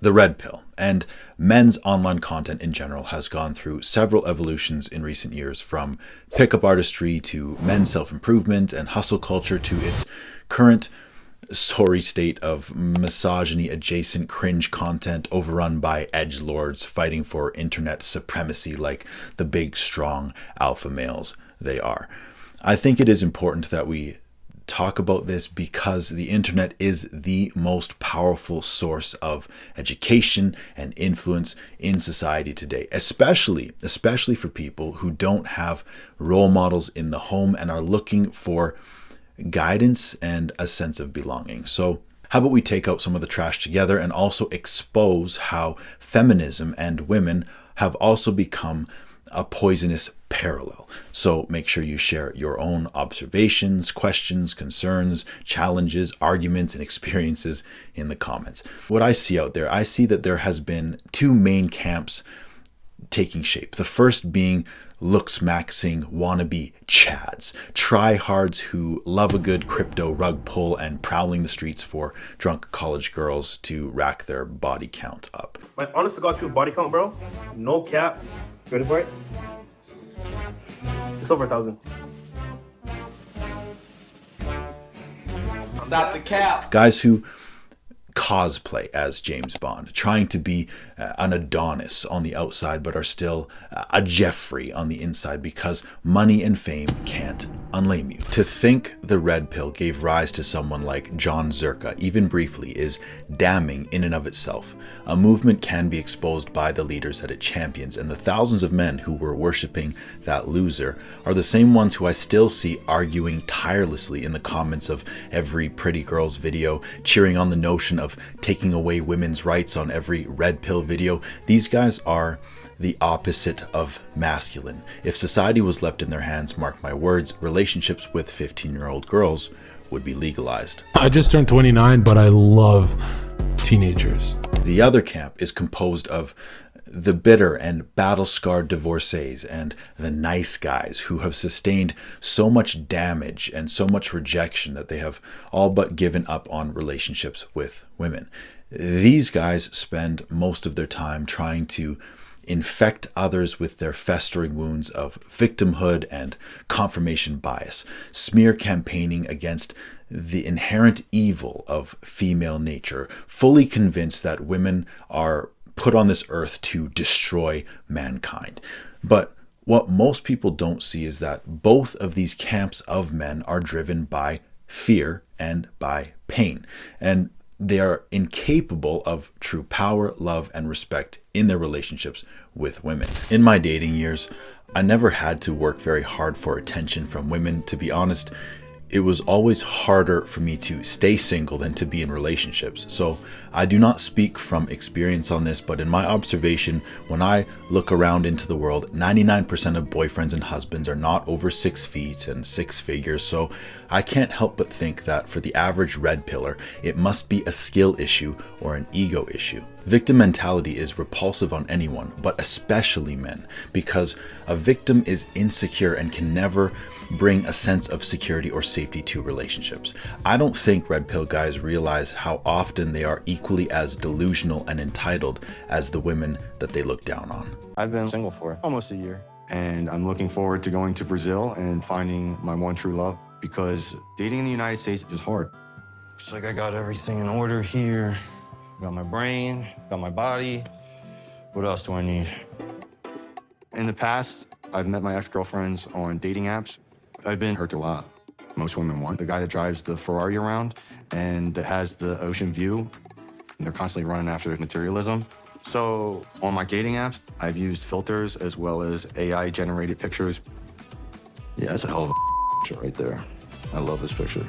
The red pill and men's online content in general has gone through several evolutions in recent years, from pickup artistry to men's self-improvement and hustle culture to its current sorry state of misogyny adjacent cringe content overrun by edgelords fighting for internet supremacy like the big strong alpha males they are. I think it is important that we talk about this because the internet is the most powerful source of education and influence in society today, especially for people who don't have role models in the home and are looking for guidance and a sense of belonging. So how about we take out some of the trash together and also expose how feminism and women have also become a poisonous parallel. So make sure you share your own observations, questions, concerns, challenges, arguments, and experiences in the comments. What I see out there, I see that there has been two main camps taking shape. The first being looks maxing wannabe chads, tryhards who love a good crypto rug pull and prowling the streets for drunk college girls to rack their body count up. My honest to God true body count, bro, no cap. You ready for it? It's over 1,000. Stop the cap. Guys who cosplay as James Bond, trying to be an Adonis on the outside, but are still a Jeffrey on the inside because money and fame can't unlame you. To think the red pill gave rise to someone like John Zerka, even briefly, is damning in and of itself. A movement can be exposed by the leaders that it champions, and the thousands of men who were worshipping that loser are the same ones who I still see arguing tirelessly in the comments of every pretty girl's video, cheering on the notion of taking away women's rights on every red pill video. These guys are the opposite of masculine. If society was left in their hands, mark my words, relationships with 15-year-old girls would be legalized. I just turned 29, but I love teenagers. The other camp is composed of the bitter and battle-scarred divorcees and the nice guys who have sustained so much damage and so much rejection that they have all but given up on relationships with women. These guys spend most of their time trying to infect others with their festering wounds of victimhood and confirmation bias, smear campaigning against the inherent evil of female nature, fully convinced that women are put on this earth to destroy mankind. But what most people don't see is that both of these camps of men are driven by fear and by pain, and they are incapable of true power, love, and respect in their relationships with women. In my dating years, I never had to work very hard for attention from women. To be honest, it was always harder for me to stay single than to be in relationships. So I do not speak from experience on this, but in my observation, when I look around into the world, 99% of boyfriends and husbands are not over 6 feet and six figures. So I can't help but think that for the average red pillar, it must be a skill issue or an ego issue. Victim mentality is repulsive on anyone, but especially men, because a victim is insecure and can never bring a sense of security or safety to relationships. I don't think red pill guys realize how often they are equally as delusional and entitled as the women that they look down on. I've been single for almost a year, and I'm looking forward to going to Brazil and finding my one true love, because dating in the United States is hard. It's like I got everything in order here. Got my brain, got my body. What else do I need? In the past, I've met my ex-girlfriends on dating apps. I've been hurt a lot. Most women want the guy that drives the Ferrari around and that has the ocean view. And they're constantly running after materialism. So on my dating apps, I've used filters as well as AI-generated pictures. Yeah, that's a hell of a picture right there. I love this picture.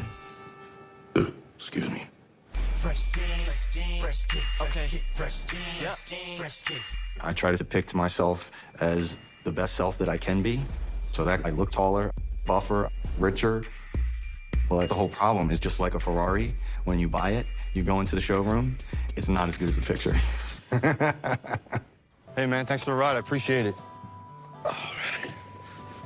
Excuse me. Fresh jeans, okay, fresh jeans, fresh jeans. I try to depict myself as the best self that I can be, so that I look taller, buffer, richer. But the whole problem is, just like a Ferrari, when you buy it, you go into the showroom, it's not as good as the picture. Hey man, thanks for the ride, I appreciate it. All right.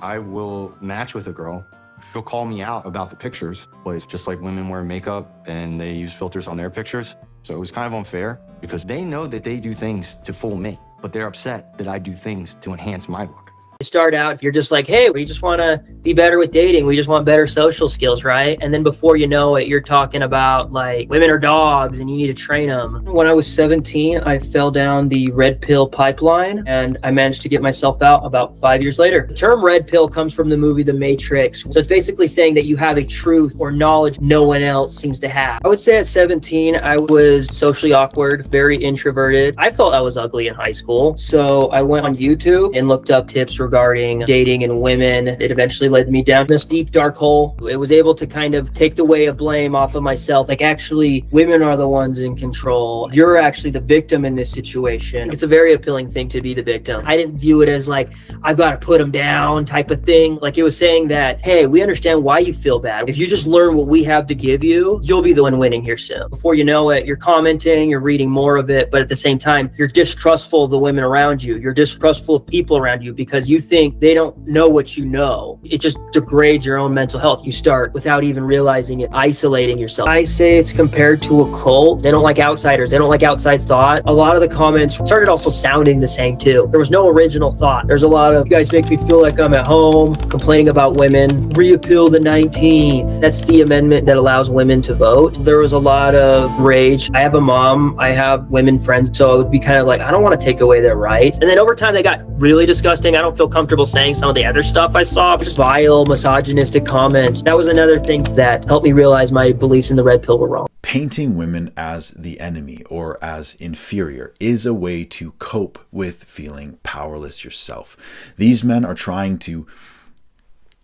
I will match with a girl. She'll call me out about the pictures, but it's just like women wear makeup and they use filters on their pictures. So it was kind of unfair because they know that they do things to fool me, but they're upset that I do things to enhance my look. You start out, you're just like, hey, we just want to be better with dating. We just want better social skills, right? And then before you know it, you're talking about like women are dogs and you need to train them. When I was 17, I fell down the red pill pipeline and I managed to get myself out about 5 years later. The term red pill comes from the movie The Matrix. So it's basically saying that you have a truth or knowledge no one else seems to have. I would say at 17, I was socially awkward, very introverted. I felt I was ugly in high school. So I went on YouTube and looked up tips regarding dating and women. It eventually led me down this deep dark hole. It was able to kind of take the weight of blame off of myself. Like, actually, women are the ones in control. You're actually the victim in this situation. It's a very appealing thing to be the victim. I didn't view it as like, I've got to put them down type of thing. Like, it was saying that, hey, we understand why you feel bad. If you just learn what we have to give you, you'll be the one winning here soon. Before you know it, you're commenting, you're reading more of it, but at the same time, you're distrustful of the women around you. You're distrustful of people around you because you think they don't know what you know. It just degrades your own mental health. You start, without even realizing it, isolating yourself. I say it's compared to a cult. They don't like outsiders. They don't like outside thought. A lot of the comments started also sounding the same too. There was no original thought. There's a lot of, you guys make me feel like I'm at home, complaining about women, repeal the 19th. That's the amendment that allows women to vote. There was a lot of rage. I have a mom, I have women friends, so it would be kind of like, I don't want to take away their rights. And then over time, they got really disgusting. I don't feel comfortable saying some of the other stuff I saw, just vile, misogynistic comments. That was another thing that helped me realize my beliefs in the red pill were wrong. Painting women as the enemy or as inferior is a way to cope with feeling powerless yourself. These men are trying to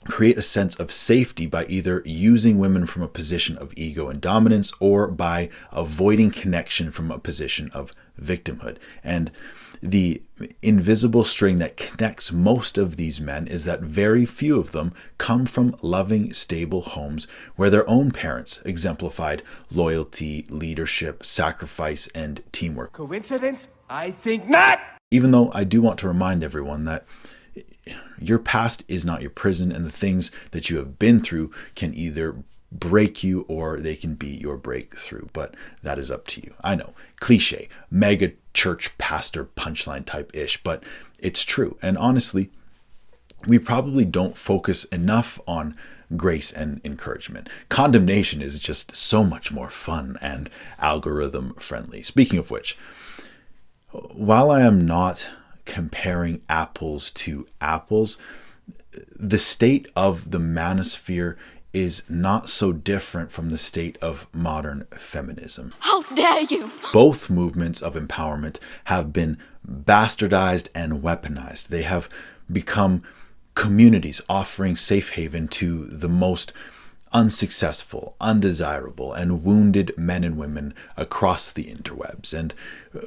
create a sense of safety by either using women from a position of ego and dominance or by avoiding connection from a position of victimhood. And the invisible string that connects most of these men is that very few of them come from loving, stable homes where their own parents exemplified loyalty, leadership, sacrifice, and teamwork. Coincidence? I think not! Even though I do want to remind everyone that your past is not your prison, and the things that you have been through can either break you or they can be your breakthrough, but that is up to you. I know, cliche, mega church pastor punchline type ish, but it's true. And honestly, we probably don't focus enough on grace and encouragement. Condemnation is just so much more fun and algorithm friendly. Speaking of which, while I am not comparing apples to apples, the state of the manosphere is not so different from the state of modern feminism. How dare you! Both movements of empowerment have been bastardized and weaponized. They have become communities offering safe haven to the most unsuccessful, undesirable, and wounded men and women across the interwebs. And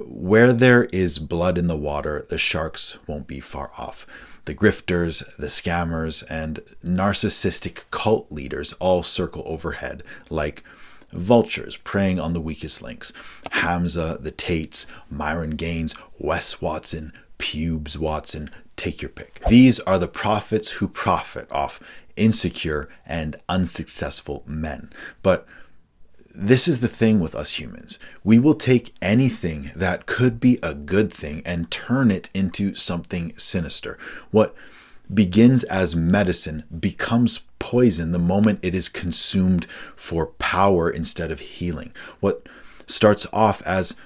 where there is blood in the water, the sharks won't be far off. The grifters, the scammers, and narcissistic cult leaders all circle overhead like vultures preying on the weakest links. Hamza, the Tates, Myron Gaines, Wes Watson, Pubes Watson, take your pick. These are the prophets who profit off insecure and unsuccessful men. But this is the thing with us humans. We will take anything that could be a good thing and turn it into something sinister. What begins as medicine becomes poison the moment it is consumed for power instead of healing. What starts off as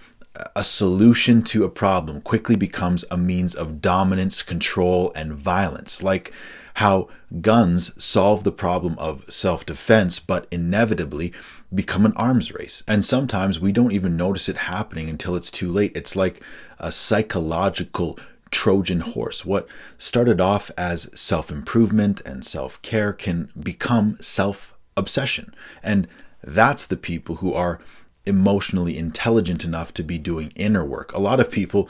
a solution to a problem quickly becomes a means of dominance, control, and violence. Like how guns solve the problem of self-defense, but inevitably become an arms race. And sometimes we don't even notice it happening until it's too late. It's like a psychological Trojan horse. What started off as self-improvement and self-care can become self-obsession. And that's the people who are emotionally intelligent enough to be doing inner work. A lot of people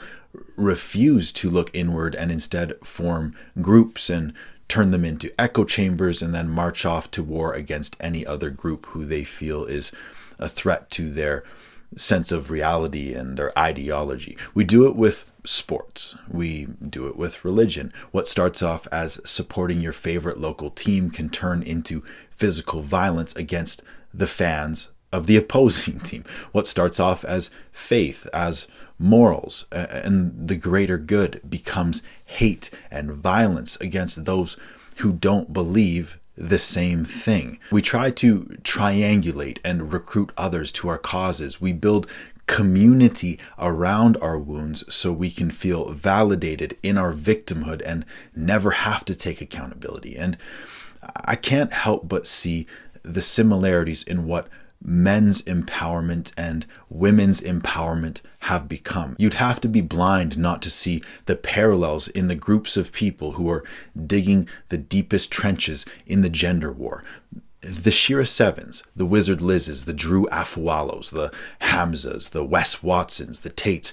refuse to look inward and instead form groups and turn them into echo chambers and then march off to war against any other group who they feel is a threat to their sense of reality and their ideology. We do it with sports. We do it with religion. What starts off as supporting your favorite local team can turn into physical violence against the fans of the opposing team. What starts off as faith, as morals, and the greater good becomes hate and violence against those who don't believe the same thing. We try to triangulate and recruit others to our causes. We build community around our wounds so we can feel validated in our victimhood and never have to take accountability. And I can't help but see the similarities in what men's empowerment and women's empowerment have become. You'd have to be blind not to see the parallels in the groups of people who are digging the deepest trenches in the gender war. The Shira Sevens, the Wizard Liz's, the Drew Afualos, the Hamzas, the Wes Watsons, the Tates,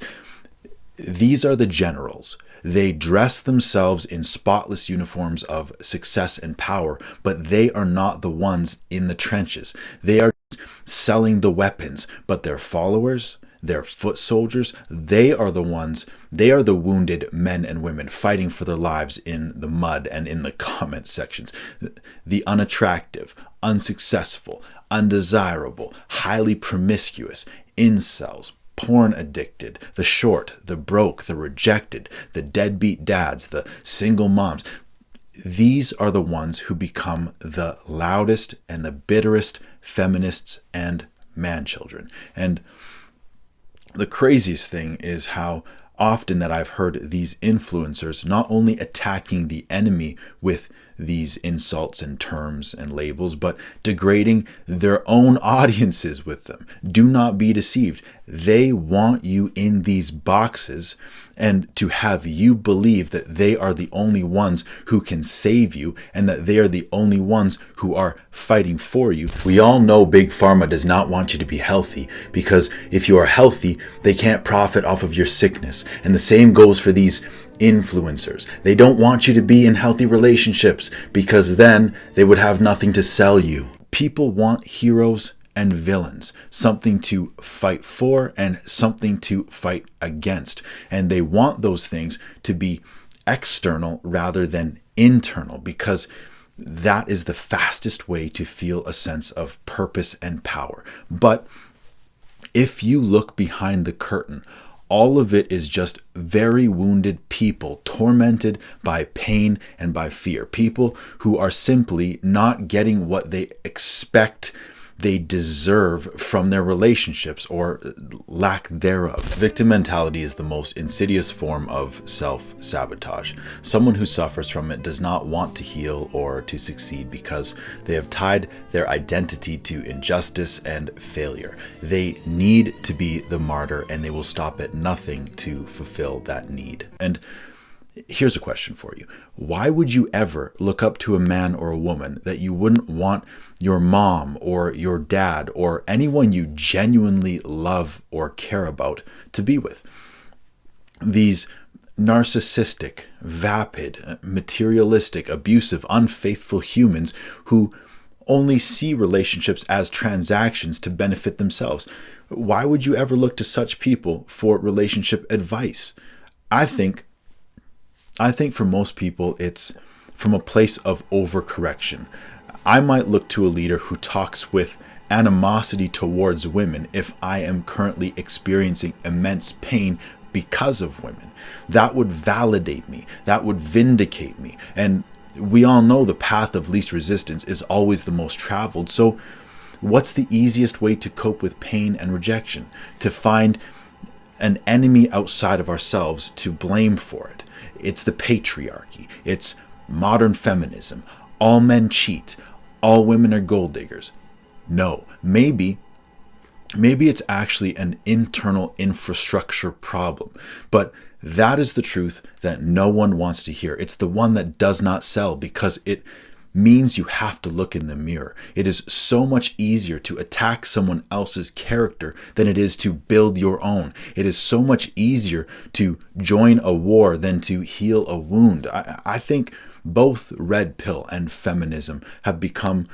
these are the generals. They dress themselves in spotless uniforms of success and power, but they are not the ones in the trenches. They are selling the weapons, but their followers, their foot soldiers, they are the ones, they are the wounded men and women fighting for their lives in the mud and in the comment sections. The unattractive, unsuccessful, undesirable, highly promiscuous, incels, porn addicted, the short, the broke, the rejected, the deadbeat dads, the single moms. These are the ones who become the loudest and the bitterest feminists and man-children. And the craziest thing is how often that I've heard these influencers not only attacking the enemy with these insults and terms and labels, but degrading their own audiences with them. Do not be deceived. They want you in these boxes and to have you believe that they are the only ones who can save you and that they are the only ones who are fighting for you. We all know Big Pharma does not want you to be healthy because if you are healthy, they can't profit off of your sickness. And the same goes for these influencers. They don't want you to be in healthy relationships because then they would have nothing to sell you. People want heroes and villains, something to fight for and something to fight against. And they want those things to be external rather than internal because that is the fastest way to feel a sense of purpose and power. But if you look behind the curtain, all of it is just very wounded people, tormented by pain and by fear. People who are simply not getting what they expect they deserve from their relationships or lack thereof. Victim mentality is the most insidious form of self-sabotage. Someone who suffers from it does not want to heal or to succeed because they have tied their identity to injustice and failure. They need to be the martyr and they will stop at nothing to fulfill that need. And here's a question for you. Why would you ever look up to a man or a woman that you wouldn't want your mom or your dad or anyone you genuinely love or care about to be with? These narcissistic, vapid, materialistic, abusive, unfaithful humans who only see relationships as transactions to benefit themselves. Why would you ever look to such people for relationship advice? I think for most people, it's from a place of overcorrection. I might look to a leader who talks with animosity towards women if I am currently experiencing immense pain because of women. That would validate me. That would vindicate me. And we all know the path of least resistance is always the most traveled. So what's the easiest way to cope with pain and rejection? To find an enemy outside of ourselves to blame for it. It's the patriarchy. It's modern feminism. All men cheat. All women are gold diggers. No, maybe it's actually an internal infrastructure problem. But that is the truth that no one wants to hear. It's the one that does not sell because it means you have to look in the mirror. It is so much easier to attack someone else's character than it is to build your own. It is so much easier to join a war than to heal a wound. I think both red pill and feminism have been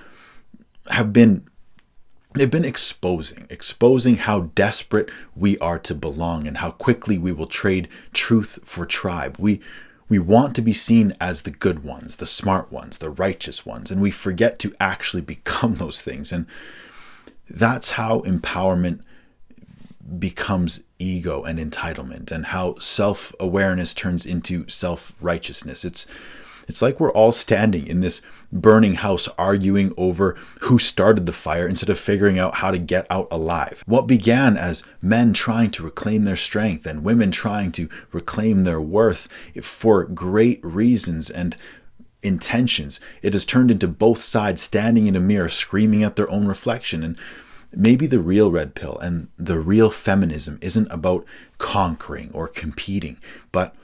exposing how desperate we are to belong and how quickly we will trade truth for tribe. We want to be seen as the good ones, the smart ones, the righteous ones, and we forget to actually become those things. And That's how empowerment becomes ego and entitlement, and how self-awareness turns into self-righteousness. It's like we're all standing in this burning house arguing over who started the fire instead of figuring out how to get out alive. What began as men trying to reclaim their strength and women trying to reclaim their worth for great reasons and intentions, it has turned into both sides standing in a mirror screaming at their own reflection. And maybe the real red pill and the real feminism isn't about conquering or competing, but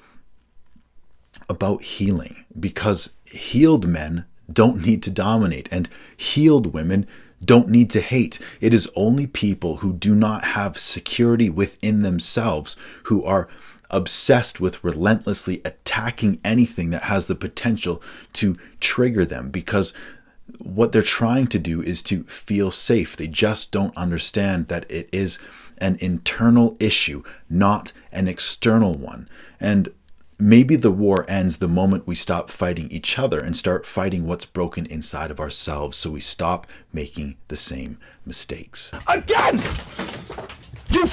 about healing, because healed men don't need to dominate and healed women don't need to hate. It is only people who do not have security within themselves who are obsessed with relentlessly attacking anything that has the potential to trigger them, because what they're trying to do is to feel safe. They just don't understand that it is an internal issue, not an external one. And maybe the war ends the moment we stop fighting each other and start fighting what's broken inside of ourselves, so we stop making the same mistakes. Again! You